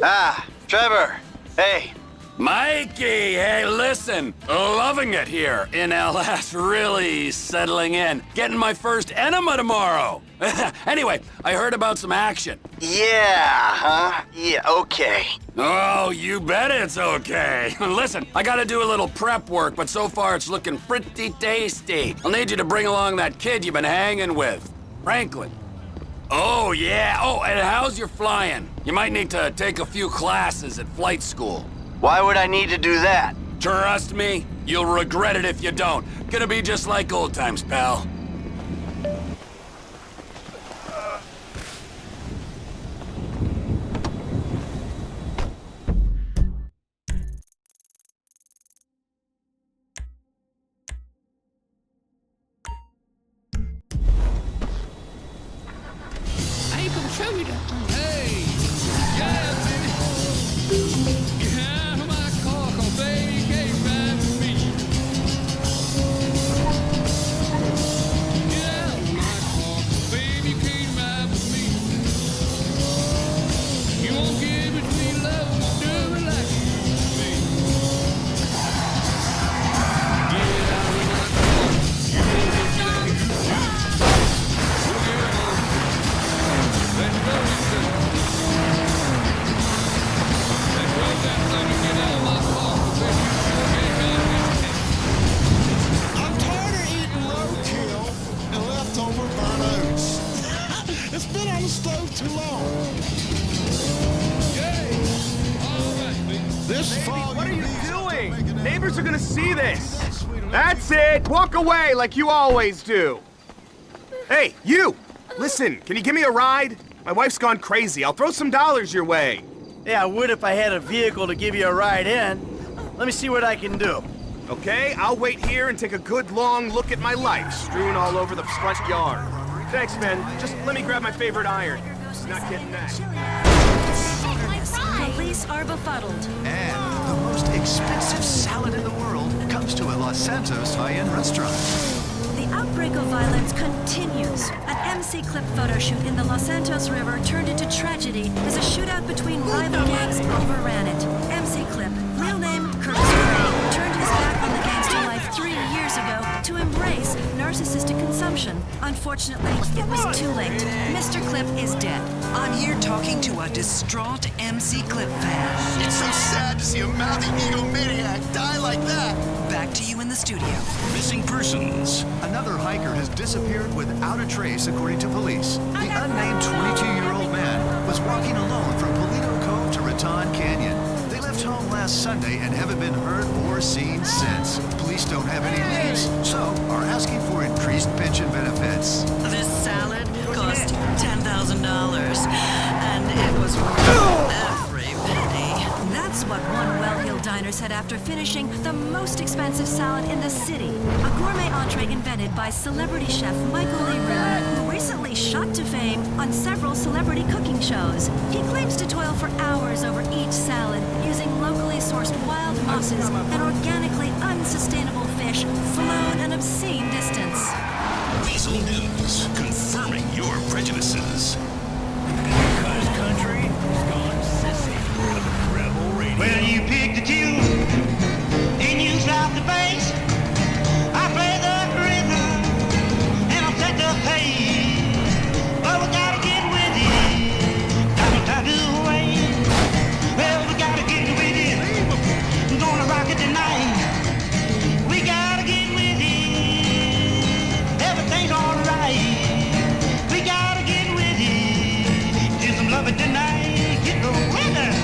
Ah, Trevor. Hey. Mikey, hey, listen. Loving it here in LS, really settling in. Getting my first enema tomorrow. Anyway, I heard about some action. Yeah, huh? Yeah, okay. Oh, you bet it's okay. Listen, I gotta do a little prep work, but so far it's looking pretty tasty. I'll need you to bring along that kid you've been hanging with, Franklin. Oh, yeah. Oh, and how's your flying? You might need to take a few classes at flight school. Why would I need to do that? Trust me, you'll regret it if you don't. Gonna be just like old times, pal. People show you that. Hey, yeah, baby. Yeah, my car, baby, can't ride with me. Yeah, my car, baby, can't ride with me. You won't give it me love, do it like you used to me. Get out of my car, you won't get me like you used to. We'll get home. Let's go, let's roll that thing and get out of my car, baby. I'm tired of eating roadkill and leftover burnt oats. It's been on the stove too long. Yay! All right, baby. This fall, What are you bees doing? make enough Neighbors are gonna see this. sweet and That's it. Walk away like you always do. Hey, you! Listen, can you give me a ride? My wife's gone crazy. I'll throw some dollars your way. Yeah, I would if I had a vehicle to give you a ride in. Let me see what I can do. Okay, I'll wait here and take a good long look at my life strewn all over the front yard. Thanks, man. Just let me grab my favorite iron. Not getting that. Police are befuddled. And the most expensive salad in the world comes to a Los Santos high-end restaurant. The outbreak of violence continues. An MC Clip photo shoot in the Los Santos River turned into tragedy as a shootout between rival gangs overran it. MC Clip, real name Curtis Gray, turned his back on the gangster life 3 years ago to embrace narcissistic consumption. Unfortunately, it was too late. Mr. Clip is dead. I'm here talking to a distraught MC Clip fan. It's so sad to see a mouthy egomaniac die like that. Back to you in the studio. Missing persons. Another hiker has disappeared without a trace, according to police. The unnamed 22-year-old man was walking alone from Polito Cove to Raton Canyon. They left home last Sunday and haven't been heard or seen since. Police don't have any leads, so are asking for increased pension benefits. This salad cost $10,000, and it was worth every penny. That's what one Well Hill diner said after finishing the most expensive salad in the city. A gourmet entree invented by celebrity chef Michael Lee Roon, who recently shot to fame on several celebrity cooking shows. He claims to toil for hours over each salad, using locally sourced wild mosses and organically unsustainable fish flown an obscene distance. Weasel News, confirming your prejudices. Because country has gone sissy. Rebel Radio. Well, you pick the tune and you slap the bass. I play the rhythm and I'll set the pace. But we gotta get with it. Gotta try to wait. Well, we gotta get with it. I'm gonna rock it tonight. We gotta get with it. Everything's alright. We gotta get with it. Do some loving tonight. Get the weather.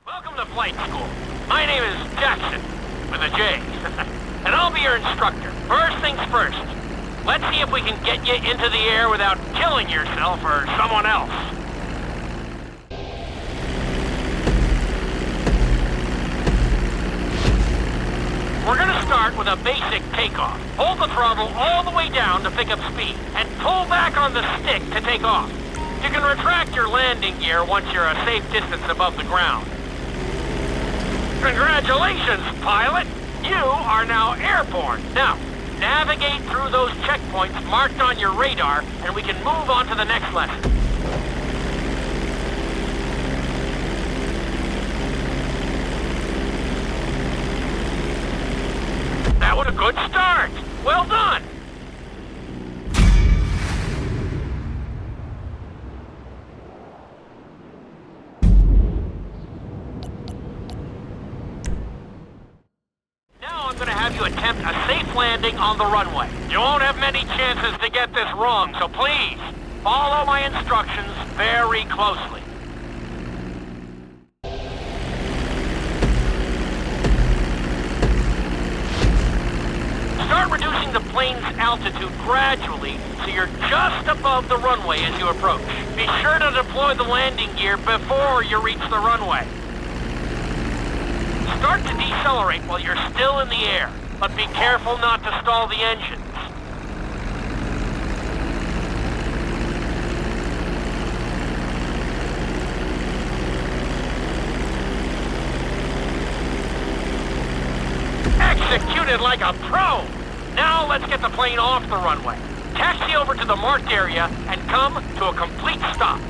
Welcome to flight school. My name is Jackson, with a J. and I'll be your instructor. First things first. Let's see if we can get you into the air without killing yourself or someone else. We're gonna start with a basic takeoff. Hold the throttle all the way down to pick up speed, and pull back on the stick to take off. You can retract your landing gear once you're a safe distance above the ground. Congratulations, pilot! You are now airborne. Now, navigate through those checkpoints marked on your radar, and we can move on to the next lesson. That was a good start. Well done. Now I'm going to have you attempt a safe landing on the runway. You won't have many chances to get this wrong, so please follow my instructions very closely. Start reducing the plane's altitude gradually so you're just above the runway as you approach. Be sure to deploy the landing gear before you reach the runway. Start to decelerate while you're still in the air, but be careful not to stall the engines. Executed like a pro! Now let's get the plane off the runway. Taxi over to the marked area and come to a complete stop.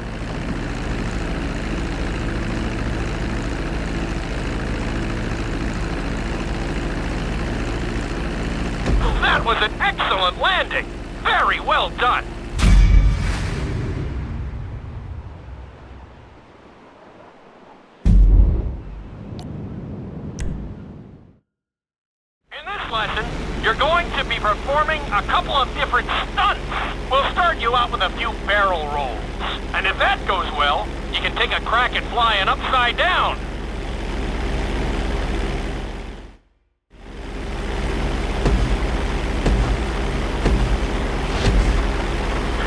That was an excellent landing! Very well done! Lesson, you're going to be performing a couple of different stunts. We'll start you out with a few barrel rolls. And if that goes well, you can take a crack at flying upside down.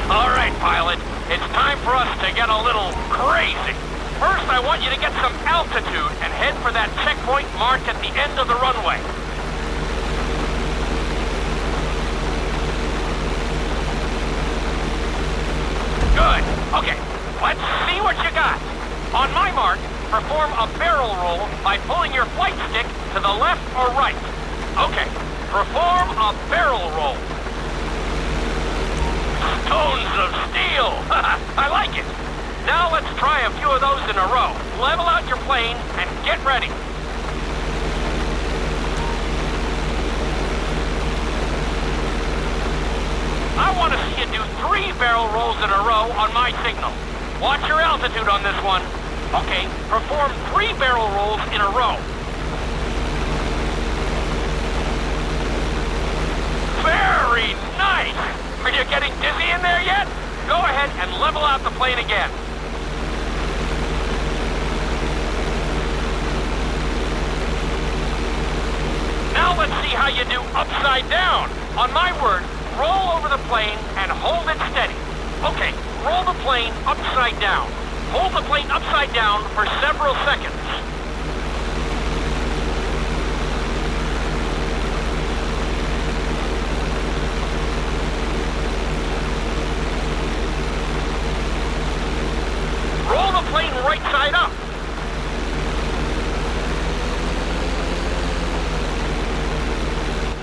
All right, pilot. It's time for us to get a little crazy. First, I want you to get some altitude and head for that checkpoint marked at the end of the runway. Good. Okay, let's see what you got. On my mark, perform a barrel roll by pulling your flight stick to the left or right. Okay, perform a barrel roll. Stones of steel! I like it. Now let's try a few of those in a row. Level out your plane and get ready. I want to see you do 3 barrel rolls in a row on my signal. Watch your altitude on this one. Okay, perform 3 barrel rolls in a row. Very nice! Are you getting dizzy in there yet? Go ahead and level out the plane again. Now let's see how you do upside down. On my word, roll over the plane and hold it steady. Okay, roll the plane upside down. Hold the plane upside down for several seconds. Roll the plane right side up.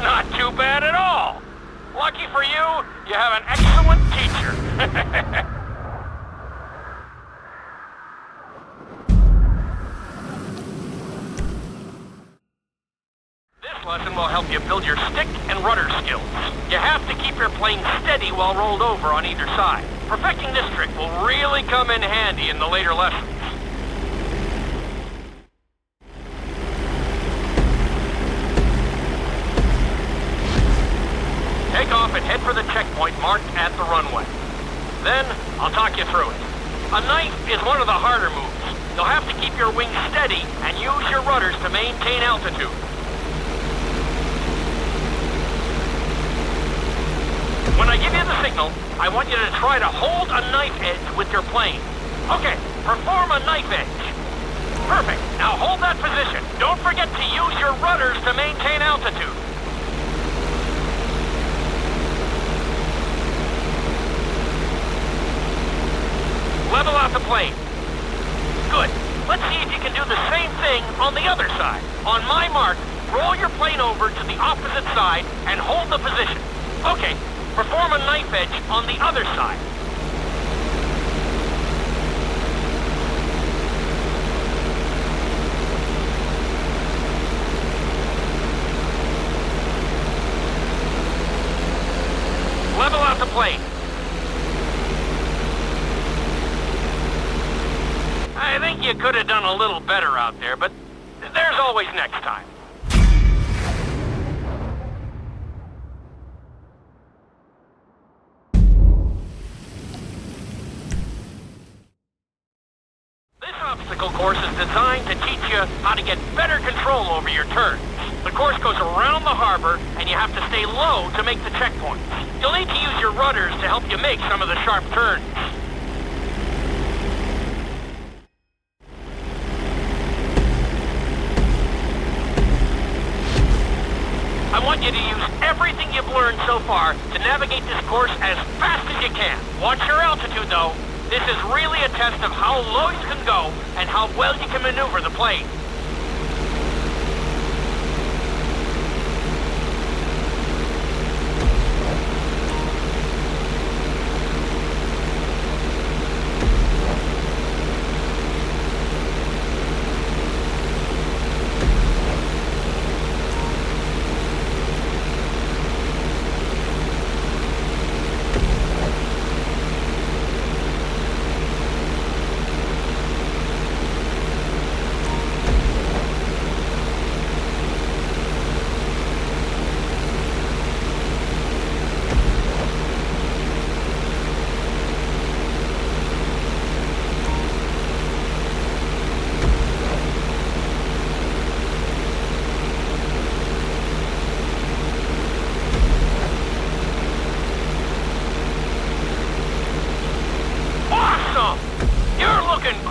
Not too bad at all. Lucky for you, you have an excellent teacher. This lesson will help you build your stick and rudder skills. You have to keep your plane steady while rolled over on either side. Perfecting this trick will really come in handy in the later lessons. Take off and head for the checkpoint marked at the runway. Then, I'll talk you through it. A knife is one of the harder moves. You'll have to keep your wings steady and use your rudders to maintain altitude. When I give you the signal, I want you to try to hold a knife edge with your plane. Okay, perform a knife edge. Perfect. Now hold that position. Don't forget to use your rudders to maintain altitude. Level out the plane. Good. Let's see if you can do the same thing on the other side. On my mark, roll your plane over to the opposite side and hold the position. Okay, perform a knife edge on the other side. Level out the plane. I think you could have done a little better out there, but there's always next time. This obstacle course is designed to teach you how to get better control over your turns. The course goes around the harbor, and you have to stay low to make the checkpoints. You'll need to use your rudders to help you make some of the sharp turns. I want you to use everything you've learned so far to navigate this course as fast as you can. Watch your altitude, though. This is really a test of how low you can go and how well you can maneuver the plane.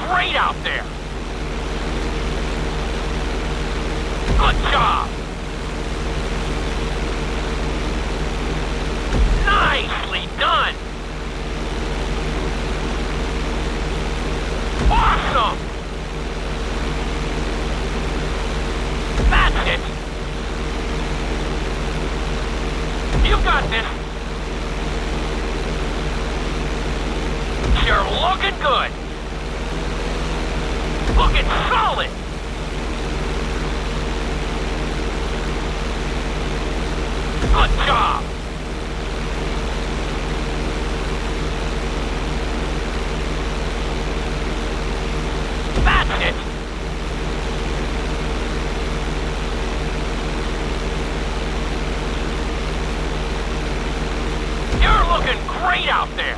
Great out there! Good job! Nicely done! Awesome! That's it! You got this! You're looking good! Looking solid! Good job! That's it! You're looking great out there!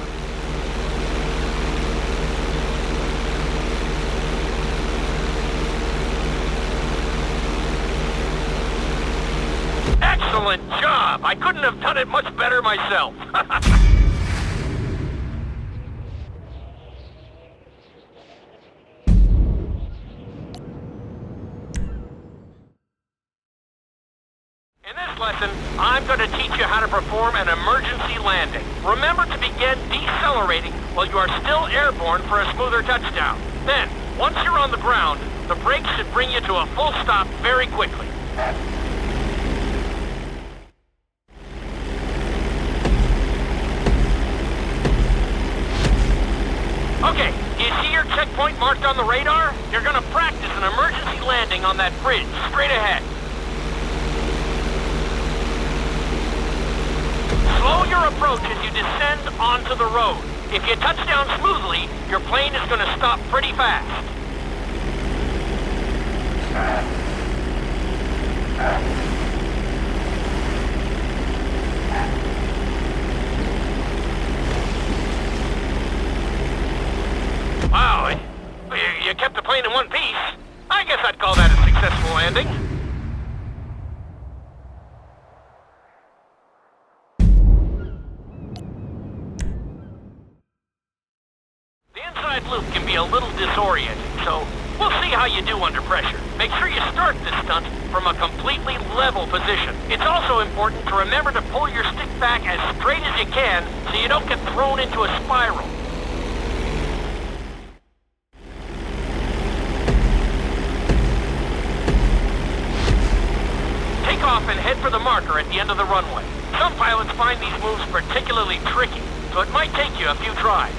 Excellent job! I couldn't have done it much better myself. In this lesson, I'm going to teach you how to perform an emergency landing. Remember to begin decelerating while you are still airborne for a smoother touchdown. Then, once you're on the ground, the brakes should bring you to a full stop very quickly. Okay, do you see your checkpoint marked on the radar? You're gonna practice an emergency landing on that bridge, straight ahead. Slow your approach as you descend onto the road. If you touch down smoothly, your plane is gonna stop pretty fast. Wow, you kept the plane in one piece. I guess I'd call that a successful landing. loop can be a little disorienting, so we'll see how you do under pressure. Make sure you start this stunt from a completely level position. It's also important to remember to pull your stick back as straight as you can so you don't get thrown into a spiral. Take off and head for the marker at the end of the runway. Some pilots find these moves particularly tricky, so it might take you a few tries.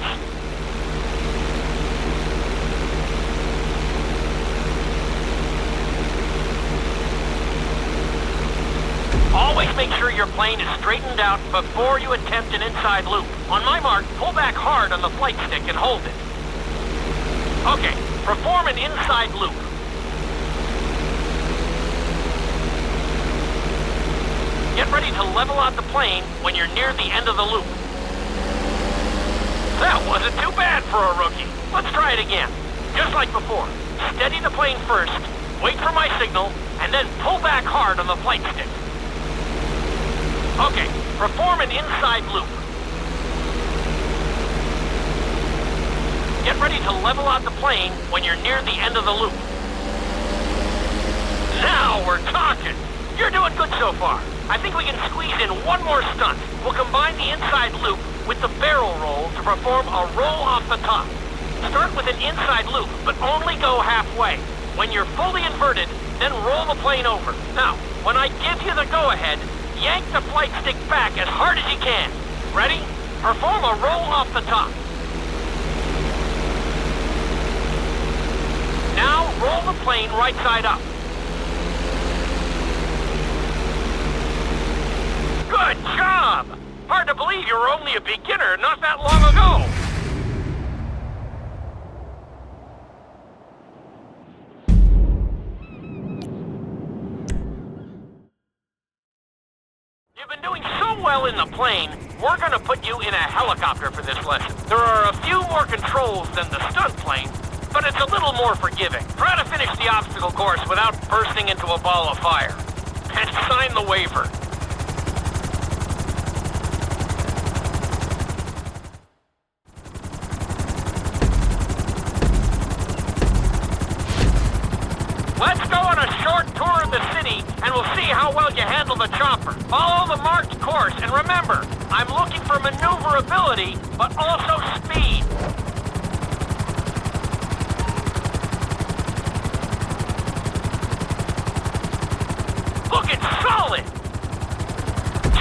Always make sure your plane is straightened out before you attempt an inside loop. On my mark, pull back hard on the flight stick and hold it. Okay, perform an inside loop. Get ready to level out the plane when you're near the end of the loop. That wasn't too bad for a rookie. Let's try it again. Just like before. Steady the plane first, wait for my signal, and then pull back hard on the flight stick. Okay, perform an inside loop. Get ready to level out the plane when you're near the end of the loop. Now we're talking. You're doing good so far. I think we can squeeze in one more stunt. We'll combine the inside loop with the barrel roll to perform a roll off the top. Start with an inside loop, but only go halfway. When you're fully inverted, then roll the plane over. Now, when I give you the go-ahead, yank the flight stick back as hard as you can. Ready? Perform a roll off the top. Now, roll the plane right side up. Good job! Hard to believe you were only a beginner not that long ago. You've been doing so well in the plane, we're gonna put you in a helicopter for this lesson. There are a few more controls than the stunt plane, but it's a little more forgiving. Try to finish the obstacle course without bursting into a ball of fire. And sign the waiver. Let's go on a short tour of the city, and we'll see how well you handle the chopper. Follow the marked course, and remember, I'm looking for maneuverability, but also speed. Looking solid!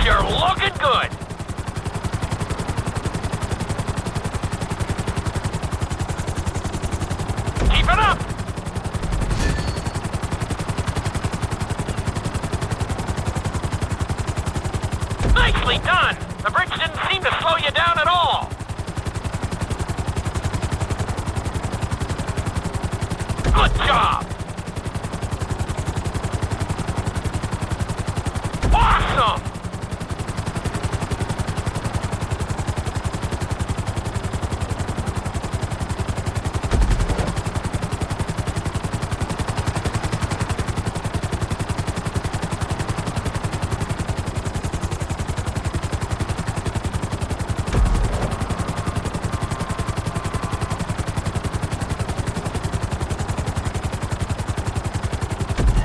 You're looking good! Keep it up! Nicely done! The bridge didn't seem to slow you down at all! Good job! Awesome!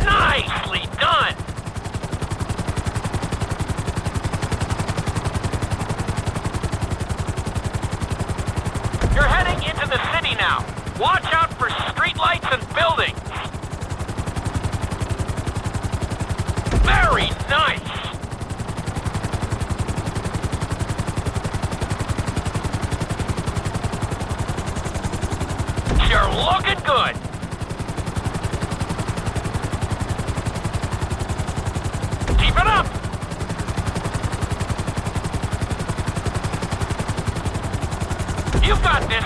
Nicely done! You're heading into the city now. Watch out for streetlights and buildings. Very nice! You're looking good! Keep it up! You've got this!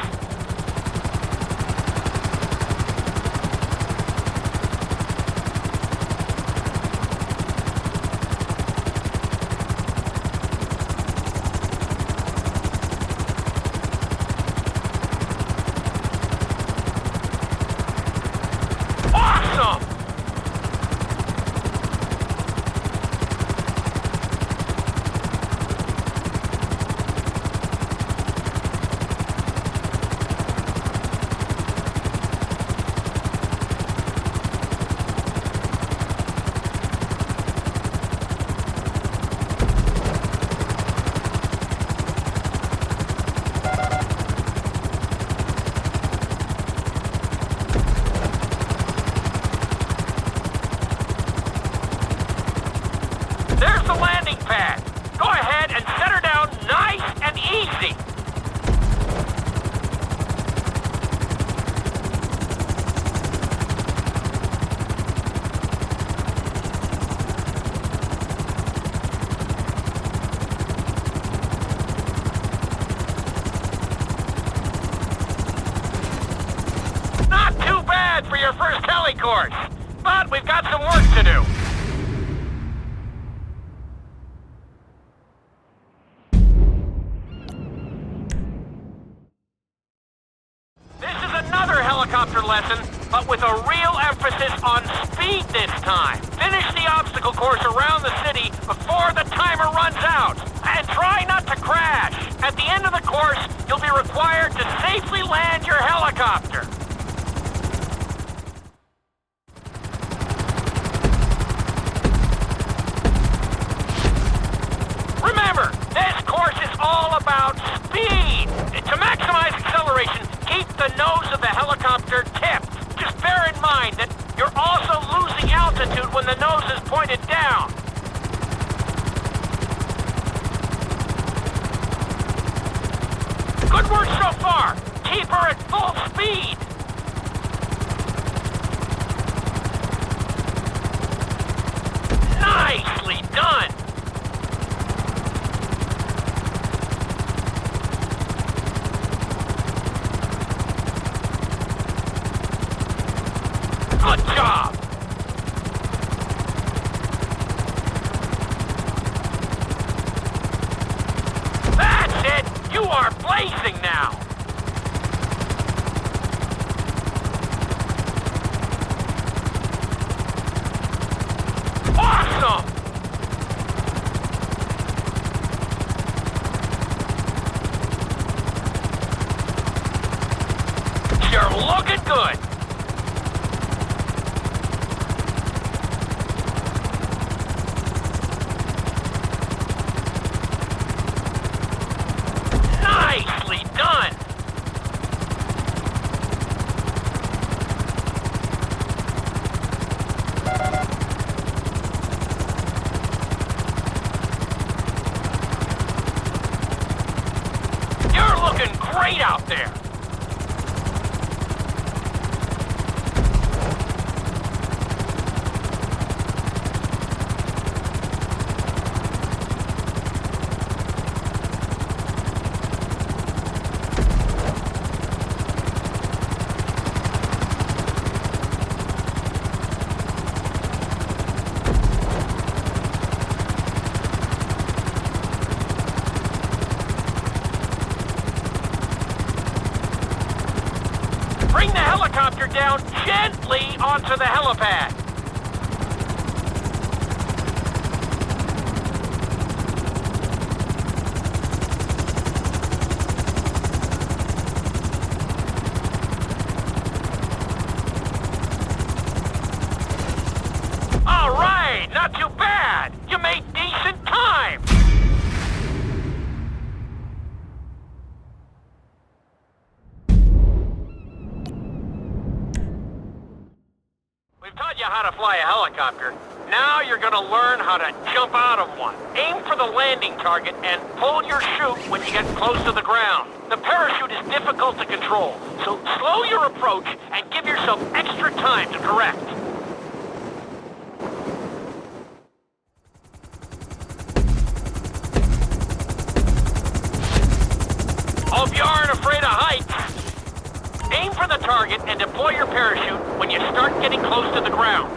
Awesome! helipad. Go ahead and set her down nice and easy. Not too bad for your first heli course, but we've got some work to do. This is another helicopter lesson, but with a real emphasis on speed this time. Finish the obstacle course around the city before the timer runs out. And try not to crash. At the end of the course, you'll be required to safely land your helicopter. Remember, this course is all about speed. To maximize acceleration, keep the nose of the helicopter tipped. Just bear in mind that you're also losing altitude when the nose is pointed down. Good work so far. Keep her at full speed. Nicely done. Good job! That's it! You are blazing now! Awesome! You're looking good! Nicely done! You're looking great out there! Bring the helicopter down gently onto the helipad. All right, not too bad. You made decent time. We've taught you how to fly a helicopter. Now you're gonna learn how to jump out of one. Aim for the landing target and pull your chute when you get close to the ground. The parachute is difficult to control, so slow your approach and give yourself extra time to correct. Hope you aren't afraid of heights. Aim for the target and deploy your parachute when you start getting close to the ground.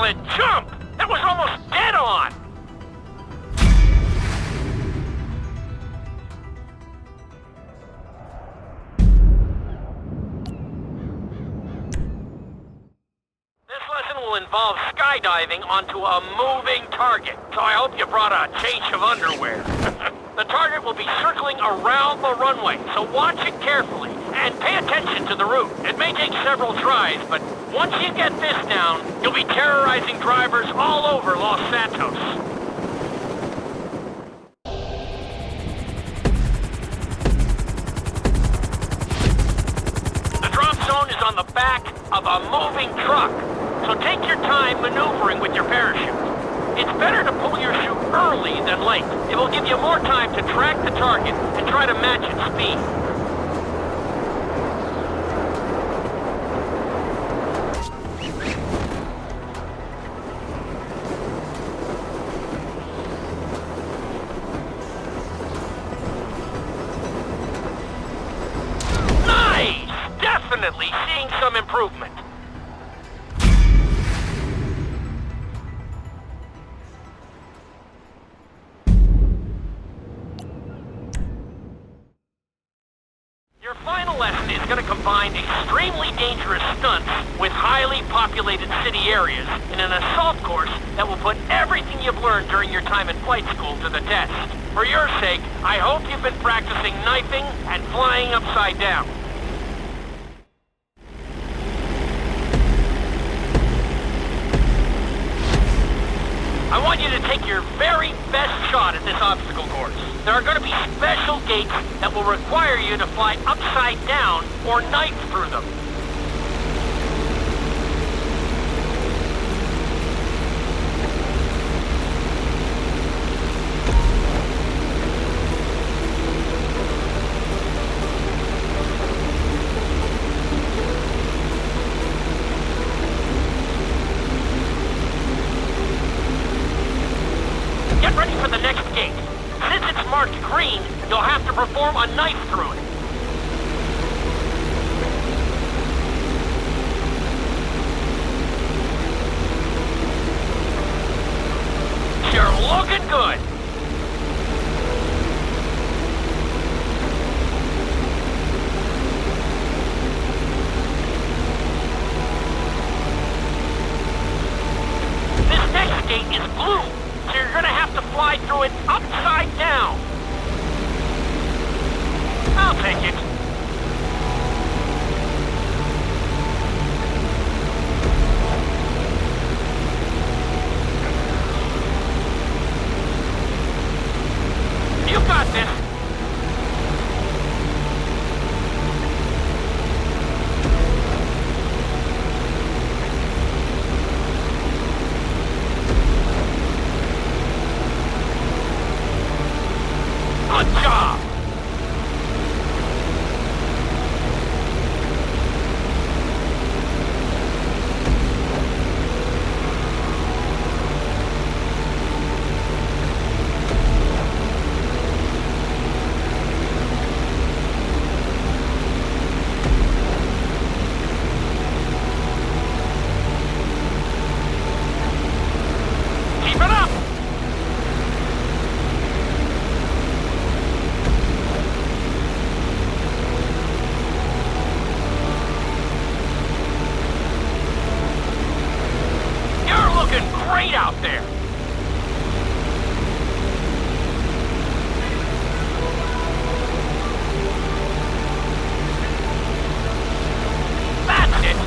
Excellent jump! That was almost dead on! This lesson will involve skydiving onto a moving target, so I hope you brought a change of underwear. The target will be circling around the runway, so watch it carefully and pay attention to the route. It may take several tries, but once you get this down, you'll be terrorizing drivers all over Los Santos. The drop zone is on the back of a moving truck, so take your time maneuvering with your parachute. It's better to pull your chute early than late. It will give you more time to track the target and try to match its speed. Nice! Definitely seeing some improvement. Your final lesson is going to combine extremely dangerous stunts with highly populated city areas in an assault course that will put everything you've learned during your time in flight school to the test. For your sake, I hope you've been practicing knifing and flying upside down. I want you to take your very best shot at this obstacle course. There are going to be special gates that will require you to fly upside down or knife through them. Get ready for the next gate. Since it's marked green, you'll have to perform a knife through it. You're looking good. This next gate is blue. So you're gonna have to fly through it upside down. I'll take it. You got this. Good job! Keep it up! Great out there! That's it!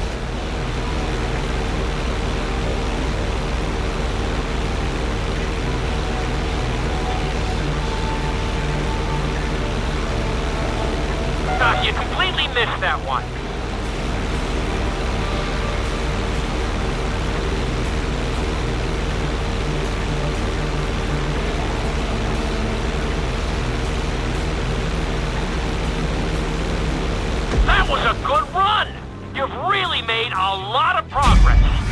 You completely missed that one. That was a good run! You've really made a lot of progress.